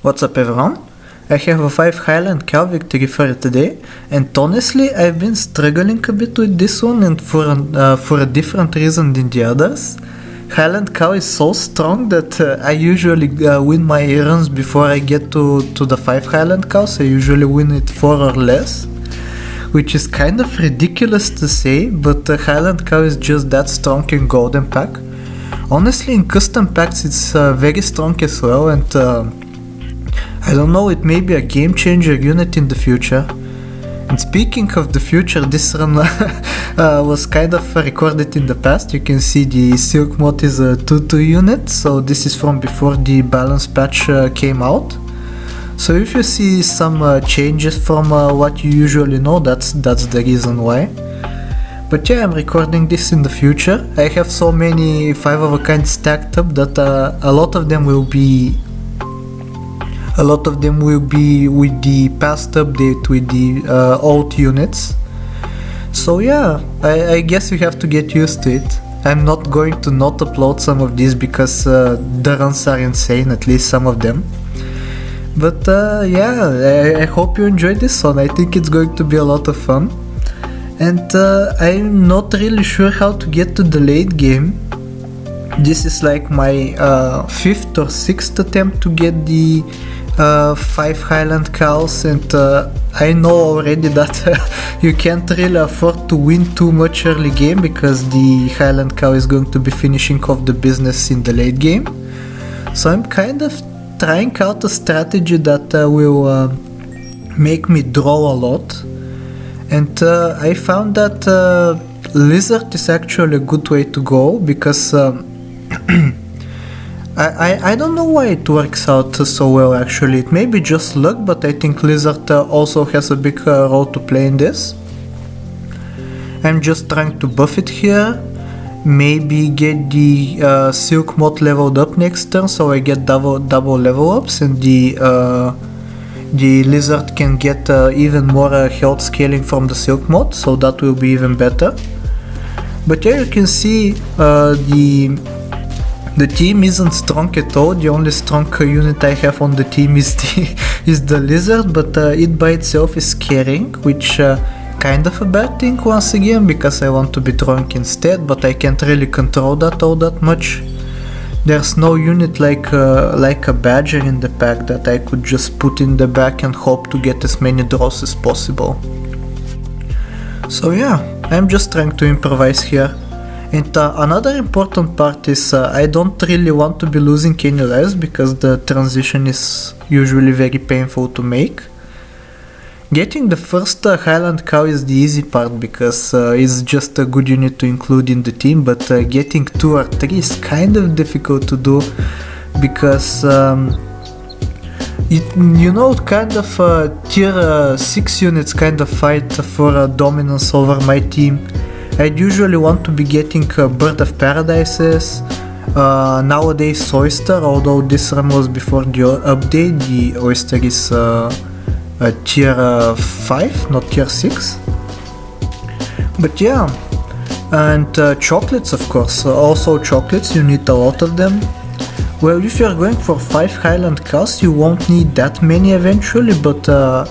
What's up everyone? I have a 5 Highland cow victory for you today, and honestly I've been struggling a bit with this one, and for a different reason than the others. Highland cow is so strong that I usually win my runs before I get to the 5 Highland cows. I usually win it 4 or less, which is kind of ridiculous to say, but Highland cow is just that strong in golden pack. Honestly, in custom packs it's very strong as well, and I don't know, it may be a game changer unit in the future. And speaking of the future, this run was kind of recorded in the past. You can see the Silk mod is a 2-2 unit, so this is from before the balance patch came out. So if you see some changes from what you usually know, that's the reason why. But yeah, I'm recording this in the future. I have so many 5 of a kind stacked up that a lot of them will be with the past update with the old units. So yeah, I guess you have to get used to it. I'm not going to not upload some of these because the runs are insane, at least some of them. But yeah, I hope you enjoyed this one. I think it's going to be a lot of fun. And I'm not really sure how to get to the late game. This is like my 5th or 6th attempt to get the 5 Highland cows, and I know already that you can't really afford to win too much early game because the Highland cow is going to be finishing off the business in the late game. So I'm kind of trying out a strategy that will make me draw a lot, and I found that lizard is actually a good way to go because I don't know why it works out so well actually. It may be just luck, but I think lizard also has a big role to play in this. I'm just trying to buff it here, maybe get the silk mod leveled up next turn so I get double level ups, and the lizard can get even more health scaling from the silk mod, so that will be even better. But yeah, you can see the team isn't strong at all. The only strong unit I have on the team is the lizard, but it by itself is carrying, which kind of a bad thing once again because I want to be drawing instead, but I can't really control that all that much. There's no unit like a badger in the pack that I could just put in the back and hope to get as many draws as possible. So yeah, I'm just trying to improvise here. And another important part is I don't really want to be losing any lives because the transition is usually very painful to make. Getting the first Highland cow is the easy part because it's just a good unit to include in the team, but getting 2 or 3 is kind of difficult to do because kind of tier 6 units kind of fight for dominance over my team. I'd usually want to be getting Bird of Paradises, nowadays Oyster, although this run was before the update. The Oyster is tier 5, not tier 6. But yeah, and chocolates of course, also chocolates, you need a lot of them. Well, if you're going for 5 Highland cows, you won't need that many eventually, but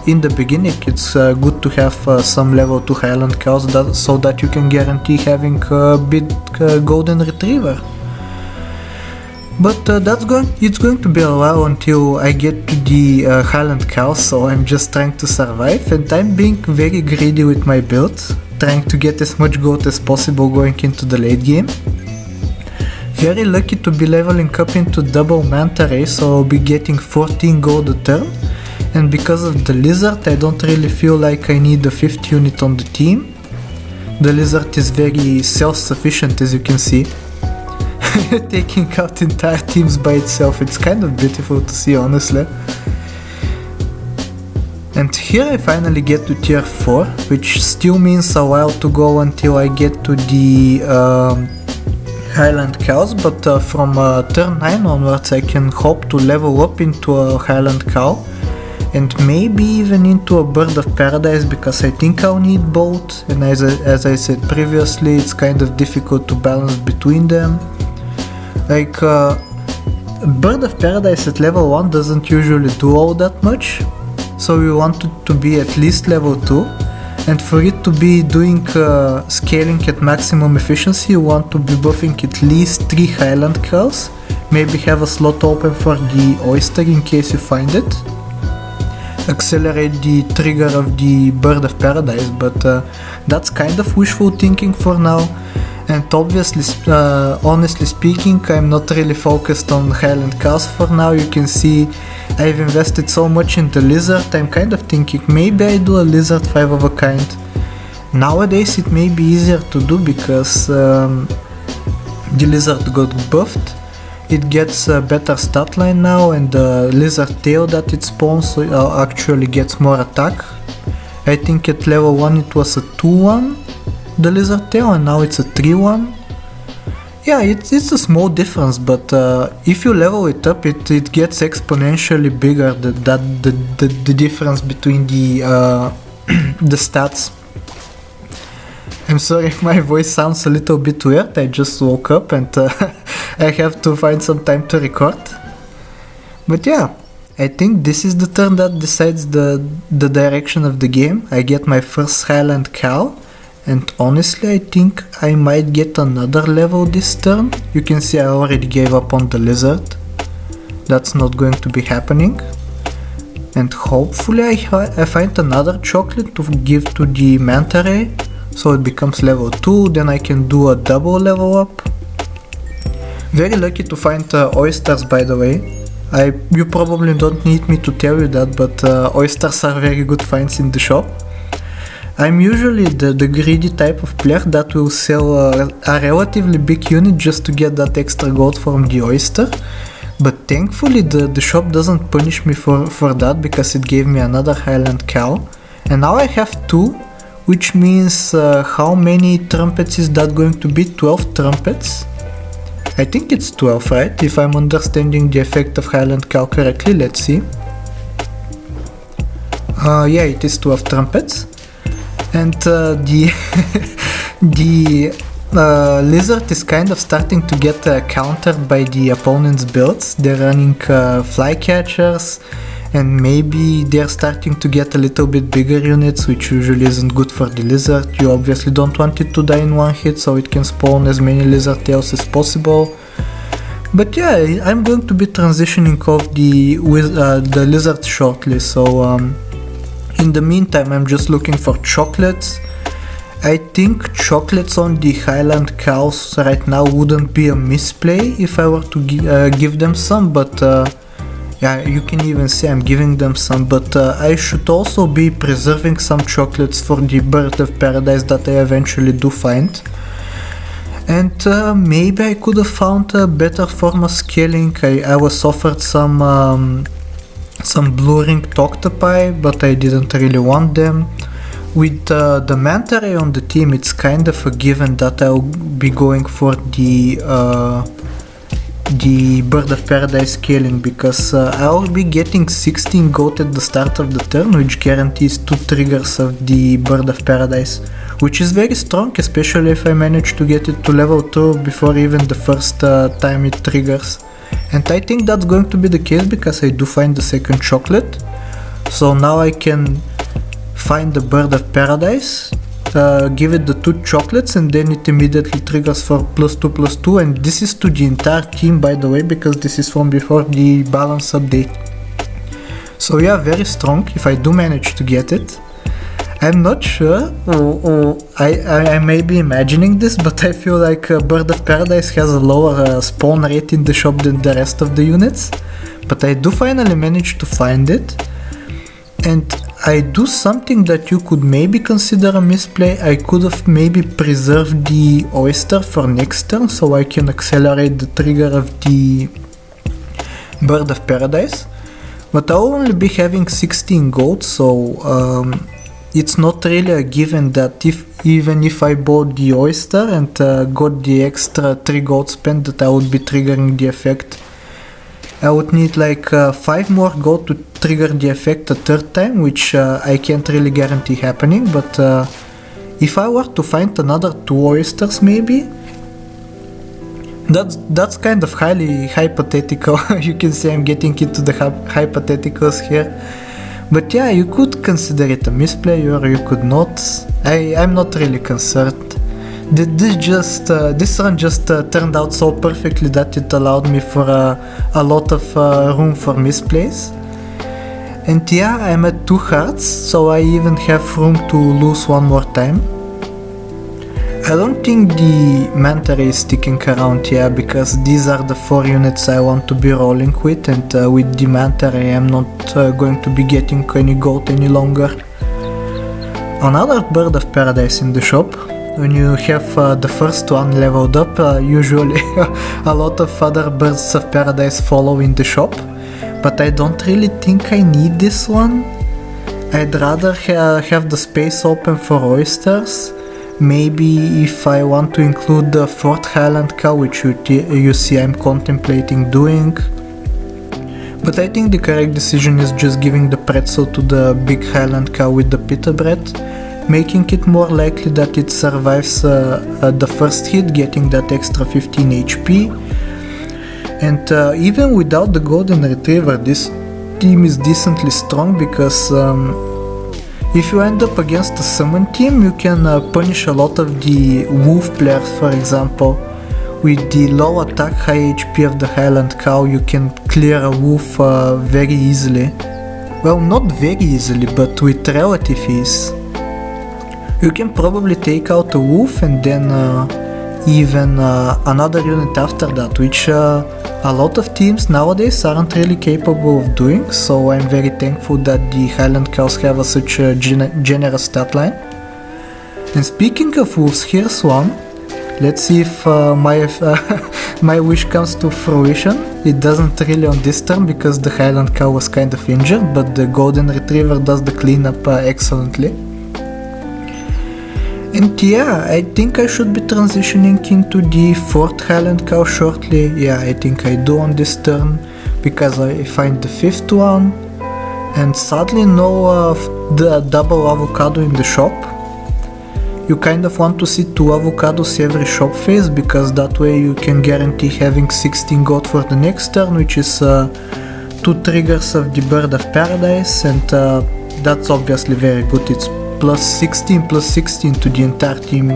in the beginning it's good to have some level 2 Highland cows so that you can guarantee having a big golden retriever. But it's going to be a while until I get to the Highland cows, so I'm just trying to survive, and I'm being very greedy with my build, trying to get as much gold as possible going into the late game. Very lucky to be leveling up into double manta ray, so I'll be getting 14 gold a turn, and because of the lizard I don't really feel like I need a 5th unit on the team. The lizard is very self-sufficient, as you can see. Taking out entire teams by itself, it's kind of beautiful to see, honestly. And here I finally get to tier 4, which still means a while to go until I get to the Highland cows, but from turn 9 onwards I can hope to level up into a Highland cow and maybe even into a Bird of Paradise because I think I'll need both, and as I said previously, it's kind of difficult to balance between them. Like Bird of Paradise at level 1 doesn't usually do all that much, so we want it to be at least level 2, and for it to be doing scaling at maximum efficiency, you want to be buffing at least 3 Highland cows, maybe have a slot open for the oyster in case you find it, accelerate the trigger of the Bird of Paradise, but that's kind of wishful thinking for now. And obviously, honestly speaking, I'm not really focused on Highland cows for now. You can see I've invested so much in the lizard. I'm kind of thinking maybe I do a lizard 5 of a kind. Nowadays it may be easier to do because the lizard got buffed. It gets a better stat line now, and the lizard tail that it spawns actually gets more attack. I think at level 1 it was a 2-1. The lizard tail, and now it's a 3-1. Yeah, it's a small difference, but if you level it up, it gets exponentially bigger. The difference between the the stats. I'm sorry if my voice sounds a little bit weird. I just woke up and I have to find some time to record. But yeah, I think this is the turn that decides the direction of the game. I get my first Highland cow. And honestly, I think I might get another level this turn. You can see I already gave up on the lizard. That's not going to be happening. And hopefully I find another chocolate to give to the manta ray, so it becomes level 2, then I can do a double level up. Very lucky to find oysters, by the way. You probably don't need me to tell you that, but oysters are very good finds in the shop. I'm usually the greedy type of player that will sell a relatively big unit just to get that extra gold from the oyster, but thankfully the shop doesn't punish me for that because it gave me another Highland cow, and now I have 2, which means how many trumpets is that going to be? 12 trumpets? I think it's 12, right? If I'm understanding the effect of Highland cow correctly, let's see. Yeah, it is 12 trumpets. And the lizard is kind of starting to get countered by the opponent's builds. They're running flycatchers, and maybe they're starting to get a little bit bigger units, which usually isn't good for the lizard. You obviously don't want it to die in one hit, so it can spawn as many lizard tails as possible. But yeah, I'm going to be transitioning off the lizard shortly, so in the meantime, I'm just looking for chocolates. I think chocolates on the Highland cows right now wouldn't be a misplay if I were to give them some, but yeah, you can even see I'm giving them some, but I should also be preserving some chocolates for the Bird of Paradise that I eventually do find. And maybe I could have found a better form of scaling. I was offered some blue ringed octopi, but I didn't really want them. With the manta ray on the team, it's kind of a given that I'll be going for the Bird of Paradise scaling, because I'll be getting 16 gold at the start of the turn, which guarantees 2 triggers of the Bird of Paradise, which is very strong, especially if I manage to get it to level 2 before even the first time it triggers. And I think that's going to be the case because I do find the second chocolate. So now I can find the Bird of Paradise, give it the 2 chocolates, and then it immediately triggers for +2/+2, and this is to the entire team, by the way, because this is from before the balance update. So yeah, very strong if I do manage to get it. I'm not sure, I may be imagining this, but I feel like Bird of Paradise has a lower spawn rate in the shop than the rest of the units, but I do finally manage to find it, and I do something that you could maybe consider a misplay. I could have maybe preserved the oyster for next turn so I can accelerate the trigger of the Bird of Paradise, but I'll only be having 16 gold, so it's not really a given that even if I bought the oyster and got the extra 3 gold spent, that I would be triggering the effect. I would need like 5 more gold to trigger the effect a third time, which I can't really guarantee happening, but if I were to find another 2 oysters maybe, That's kind of highly hypothetical. You can say I'm getting into the hypotheticals here. But yeah, you could consider it a misplay or you could not. I'm not really concerned. This run just turned out so perfectly that it allowed me for a lot of room for misplays. And yeah, I'm at 2 hearts, so I even have room to lose one more time. I don't think the Manta Ray is sticking around here because these are the 4 units I want to be rolling with, and with the Manta Ray I'm not going to be getting any gold any longer. Another Bird of Paradise in the shop. When you have the first one leveled up, usually a lot of other Birds of Paradise follow in the shop, but I don't really think I need this one. I'd rather have the space open for oysters. Maybe if I want to include the 4th Highland cow, which you see I'm contemplating doing. But I think the correct decision is just giving the pretzel to the big Highland cow with the pita bread, making it more likely that it survives the first hit, getting that extra 15 HP. And even without the golden retriever, this team is decently strong because if you end up against a summon team, you can punish a lot of the wolf players, for example. With the low attack, high HP of the Highland cow, you can clear a wolf very easily. Well, not very easily, but with relative ease. You can probably take out a wolf and then even another unit after that, which a lot of teams nowadays aren't really capable of doing, so I'm very thankful that the Highland cows have such a generous stat line. And speaking of wolves, here's one. Let's see if my wish comes to fruition. It doesn't really on this turn because the Highland cow was kind of injured, but the golden retriever does the cleanup excellently. And yeah, I think I should be transitioning into the 4th Highland cow shortly. Yeah, I think I do on this turn, because I find the 5th one, and sadly no the double avocado in the shop. You kind of want to see 2 avocados every shop phase, because that way you can guarantee having 16 gold for the next turn, which is 2 triggers of the Bird of Paradise, and that's obviously very good. It's plus 16 to the entire team.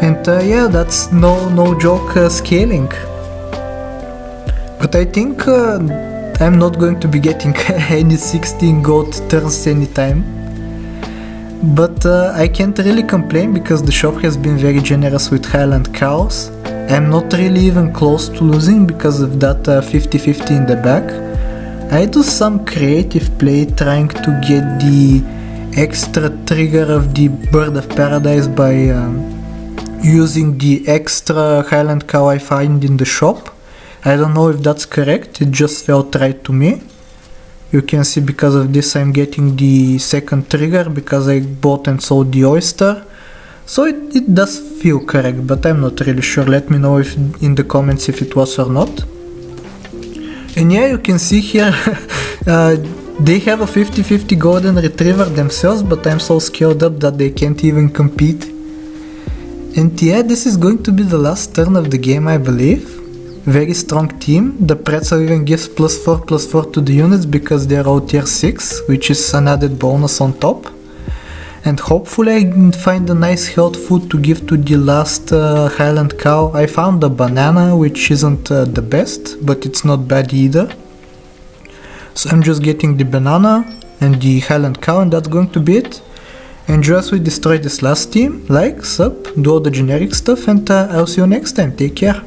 And yeah, that's no joke scaling. But I think I'm not going to be getting any 16 gold turns anytime. But I can't really complain because the shop has been very generous with Highland cows. I'm not really even close to losing because of that 50-50 in the back. I do some creative play trying to get the extra trigger of the Bird of Paradise by using the extra Highland cow I find in the shop. I don't know if that's correct, it just felt right to me. You can see because of this I'm getting the second trigger because I bought and sold the oyster. So it does feel correct, but I'm not really sure. Let me know if in the comments if it was or not. And yeah, you can see here they have a 50-50 golden retriever themselves, but I'm so scaled up that they can't even compete. And yeah, this is going to be the last turn of the game, I believe. Very strong team. The pretzel even gives +4/+4 to the units because they're all tier 6, which is an added bonus on top. And hopefully I can find a nice health food to give to the last Highland cow. I found a banana, which isn't the best, but it's not bad either. So I'm just getting the banana and the Highland cow, and that's going to be it. Enjoy as we destroy this last team. Like, sub, do all the generic stuff, and I'll see you next time. Take care.